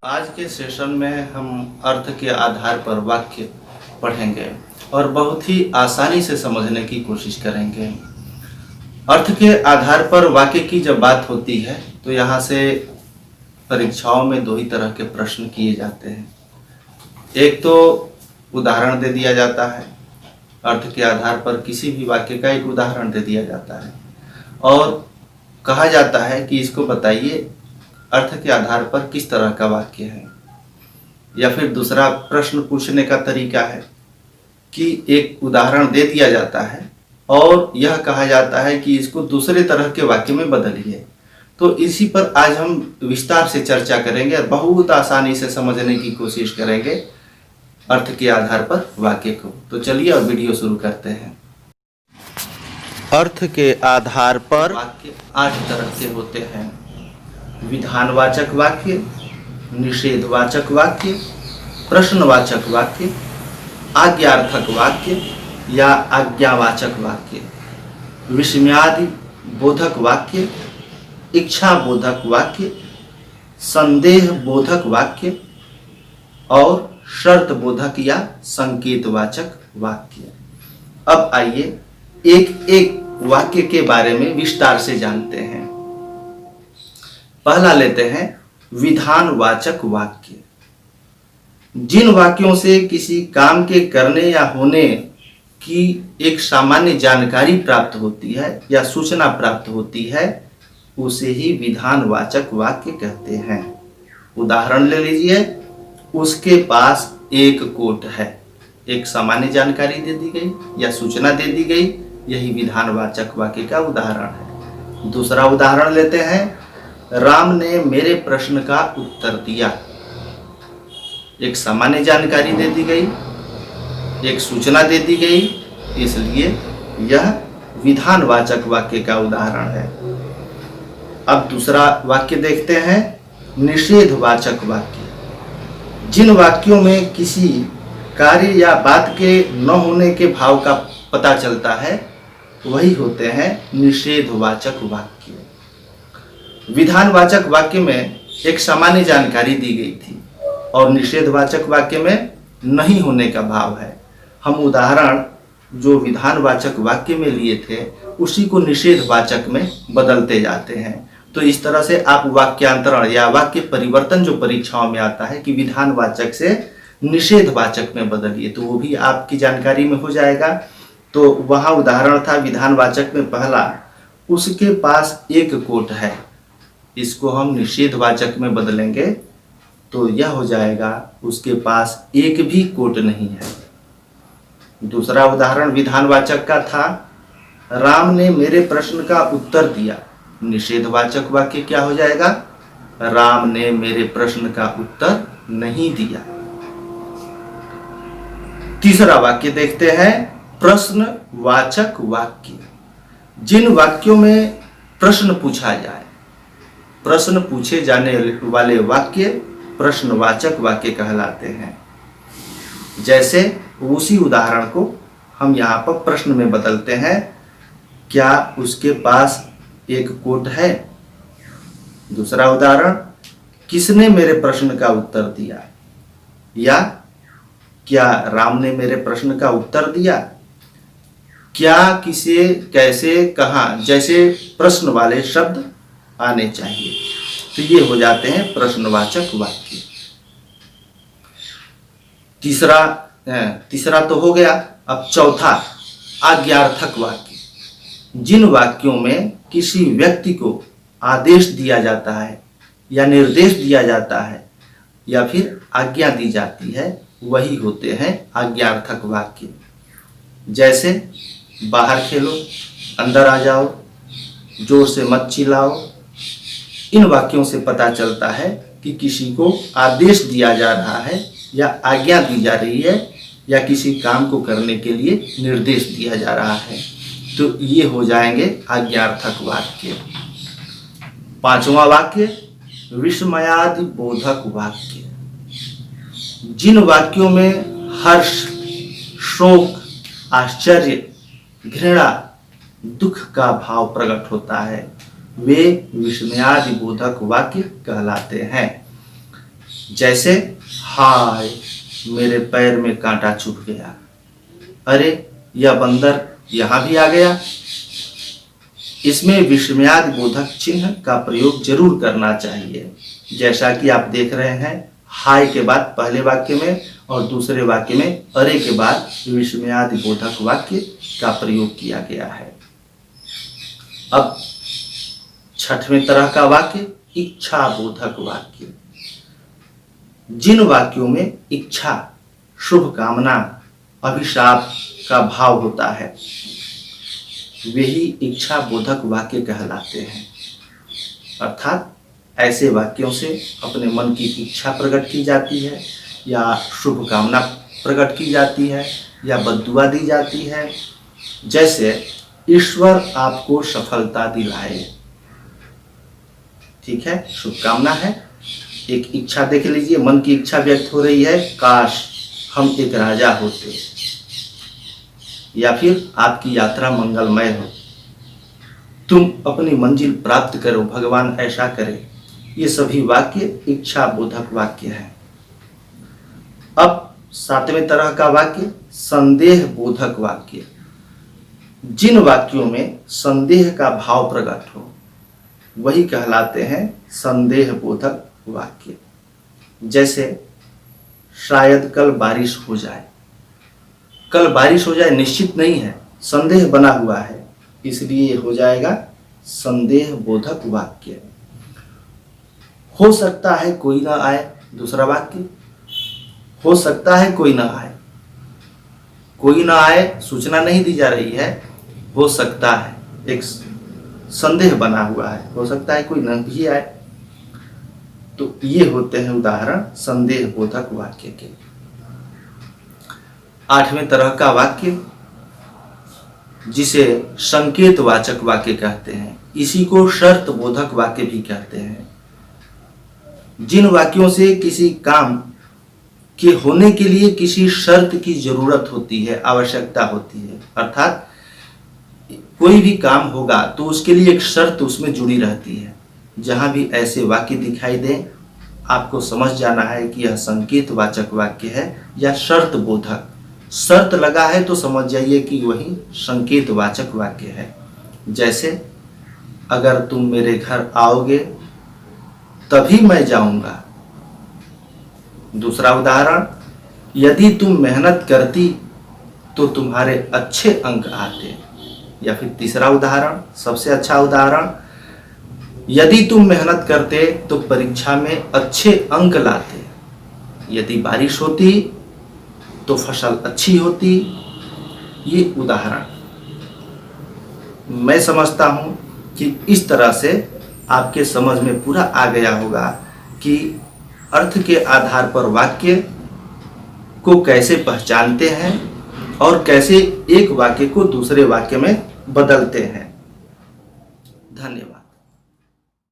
आज के सेशन में हम अर्थ के आधार पर वाक्य पढ़ेंगे और बहुत ही आसानी से समझने की कोशिश करेंगे। अर्थ के आधार पर वाक्य की जब बात होती है तो यहाँ से परीक्षाओं में दो ही तरह के प्रश्न किए जाते हैं। एक तो उदाहरण दे दिया जाता है, अर्थ के आधार पर किसी भी वाक्य का एक उदाहरण दे दिया जाता है और कहा जाता है कि इसको बताइए अर्थ के आधार पर किस तरह का वाक्य है। या फिर दूसरा प्रश्न पूछने का तरीका है कि एक उदाहरण दे दिया जाता है और यह कहा जाता है कि इसको दूसरे तरह के वाक्य में बदलिए। तो इसी पर आज हम विस्तार से चर्चा करेंगे और बहुत आसानी से समझने की कोशिश करेंगे अर्थ के आधार पर वाक्य को। तो चलिए अब वीडियो शुरू करते हैं। अर्थ के आधार पर वाक्य 8 तरह के होते हैं: विधानवाचक वाक्य, निषेधवाचक वाक्य, प्रश्नवाचक वाक्य, आज्ञार्थक वाक्य या आज्ञावाचक वाक्य, विस्मयादि बोधक वाक्य, इच्छा बोधक वाक्य, संदेह बोधक वाक्य और शर्त बोधक या संकेतवाचक वाक्य। अब आइए एक एक वाक्य के बारे में विस्तार से जानते हैं। पहला लेते हैं विधानवाचक वाक्य। जिन वाक्यों से किसी काम के करने या होने की एक सामान्य जानकारी प्राप्त होती है या सूचना प्राप्त होती है उसे ही विधानवाचक वाक्य कहते हैं। उदाहरण ले लीजिए, उसके पास एक कोट है। एक सामान्य जानकारी दे दी गई या सूचना दे दी गई, यही विधानवाचक वाक्य का उदाहरण है। दूसरा उदाहरण लेते हैं, राम ने मेरे प्रश्न का उत्तर दिया। एक सामान्य जानकारी दे दी गई, एक सूचना दे दी गई, इसलिए यह विधानवाचक वाक्य का उदाहरण है। अब दूसरा वाक्य देखते हैं, निषेधवाचक वाक्य। जिन वाक्यों में किसी कार्य या बात के न होने के भाव का पता चलता है वही होते हैं निषेधवाचक वाक्य। विधानवाचक वाक्य में एक सामान्य जानकारी दी गई थी और निषेधवाचक वाक्य में नहीं होने का भाव है। हम उदाहरण जो विधानवाचक वाक्य में लिए थे उसी को निषेधवाचक में बदलते जाते हैं। तो इस तरह से आप वाक्यांतरण या वाक्य परिवर्तन जो परीक्षाओं में आता है कि विधानवाचक से निषेधवाचक में बदलिए, तो वो भी आपकी जानकारी में हो जाएगा। तो वहाँ उदाहरण था विधानवाचक में पहला, उसके पास एक कोट है। इसको हम निषेधवाचक में बदलेंगे तो यह हो जाएगा उसके पास एक भी कोट नहीं है। दूसरा उदाहरण विधानवाचक का था, राम ने मेरे प्रश्न का उत्तर दिया। निषेधवाचक वाक्य क्या हो जाएगा? राम ने मेरे प्रश्न का उत्तर नहीं दिया। तीसरा वाक्य देखते हैं, प्रश्नवाचक वाक्य। जिन वाक्यों में प्रश्न पूछा जाए, प्रश्न पूछे जाने वाले वाक्य प्रश्नवाचक वाक्य कहलाते हैं। जैसे उसी उदाहरण को हम यहाँ पर प्रश्न में बदलते हैं, क्या उसके पास एक कोट है? दूसरा उदाहरण, किसने मेरे प्रश्न का उत्तर दिया? या क्या राम ने मेरे प्रश्न का उत्तर दिया? क्या, किसे, कैसे, कहाँ जैसे प्रश्न वाले शब्द आने चाहिए। तो ये हो जाते हैं प्रश्नवाचक वाक्य। तीसरा तो हो गया। अब चौथा, आज्ञार्थक वाक्य। जिन वाक्यों में किसी व्यक्ति को आदेश दिया जाता है या निर्देश दिया जाता है या फिर आज्ञा दी जाती है वही होते हैं आज्ञार्थक वाक्य। जैसे बाहर खेलो, अंदर आ जाओ, जोर से मत चिल्लाओ। इन वाक्यों से पता चलता है कि किसी को आदेश दिया जा रहा है या आज्ञा दी जा रही है या किसी काम को करने के लिए निर्देश दिया जा रहा है। तो ये हो जाएंगे आज्ञार्थक वाक्य। पांचवा वाक्य, विस्मयादि बोधक वाक्य। जिन वाक्यों में हर्ष, शोक, आश्चर्य, घृणा, दुख का भाव प्रकट होता है वे विस्मयादि बोधक वाक्य कहलाते हैं। जैसे हाय मेरे पैर में कांटा चुभ गया, अरे यह बंदर यहाँ भी आ गया। इसमें विस्मयादि बोधक चिन्ह का प्रयोग जरूर करना चाहिए। जैसा कि आप देख रहे हैं, हाय के बाद पहले वाक्य में और दूसरे वाक्य में अरे के बाद विस्मयादि बोधक वाक्य का प्रयोग किया गया है। अब छठवें तरह का वाक्य इच्छा बोधक वाक्य। जिन वाक्यों में इच्छा, शुभ कामना, अभिशाप का भाव होता है वही इच्छा बोधक वाक्य कहलाते हैं। अर्थात ऐसे वाक्यों से अपने मन की इच्छा प्रकट की जाती है या शुभ कामना प्रकट की जाती है या बद्दुआ दी जाती है। जैसे ईश्वर आपको सफलता दिलाए, ठीक है, शुभकामना है। एक इच्छा देख लीजिए, मन की इच्छा व्यक्त हो रही है, काश हम एक राजा होते, या फिर आपकी यात्रा मंगलमय हो, तुम अपनी मंजिल प्राप्त करो, भगवान ऐसा करे। ये सभी वाक्य इच्छा बोधक वाक्य हैं। अब सातवें तरह का वाक्य संदेह बोधक वाक्य। जिन वाक्यों में संदेह का भाव प्रकट हो वही कहलाते हैं संदेह बोधक वाक्य। जैसे शायद कल बारिश हो जाए। कल बारिश हो जाए निश्चित नहीं है, संदेह बना हुआ है, इसलिए हो जाएगा संदेह बोधक वाक्य। हो सकता है कोई ना आए, दूसरा वाक्य। हो सकता है कोई ना आए, कोई ना आए सूचना नहीं दी जा रही है, हो सकता है, एक संदेह बना हुआ है, हो सकता है कोई न भी आए। तो ये होते हैं उदाहरण संदेह बोधक वाक्य के। आठवें तरह का वाक्य जिसे संकेत वाचक वाक्य कहते हैं, इसी को शर्त बोधक वाक्य भी कहते हैं। जिन वाक्यों से किसी काम के होने के लिए किसी शर्त की जरूरत होती है, आवश्यकता होती है, अर्थात कोई भी काम होगा तो उसके लिए एक शर्त उसमें जुड़ी रहती है। जहां भी ऐसे वाक्य दिखाई दें, आपको समझ जाना है कि यह संकेत वाचक वाक्य है या शर्त बोधक। शर्त लगा है तो समझ जाइए कि वही संकेत वाचक वाक्य है। जैसे अगर तुम मेरे घर आओगे तभी मैं जाऊंगा। दूसरा उदाहरण, यदि तुम मेहनत करती तो तुम्हारे अच्छे अंक आते। या फिर तीसरा उदाहरण, सबसे अच्छा उदाहरण, यदि तुम मेहनत करते तो परीक्षा में अच्छे अंक लाते। यदि बारिश होती तो फसल अच्छी होती। ये उदाहरण मैं समझता हूं कि इस तरह से आपके समझ में पूरा आ गया होगा कि अर्थ के आधार पर वाक्य को कैसे पहचानते हैं और कैसे एक वाक्य को दूसरे वाक्य में बदलते हैं। धन्यवाद।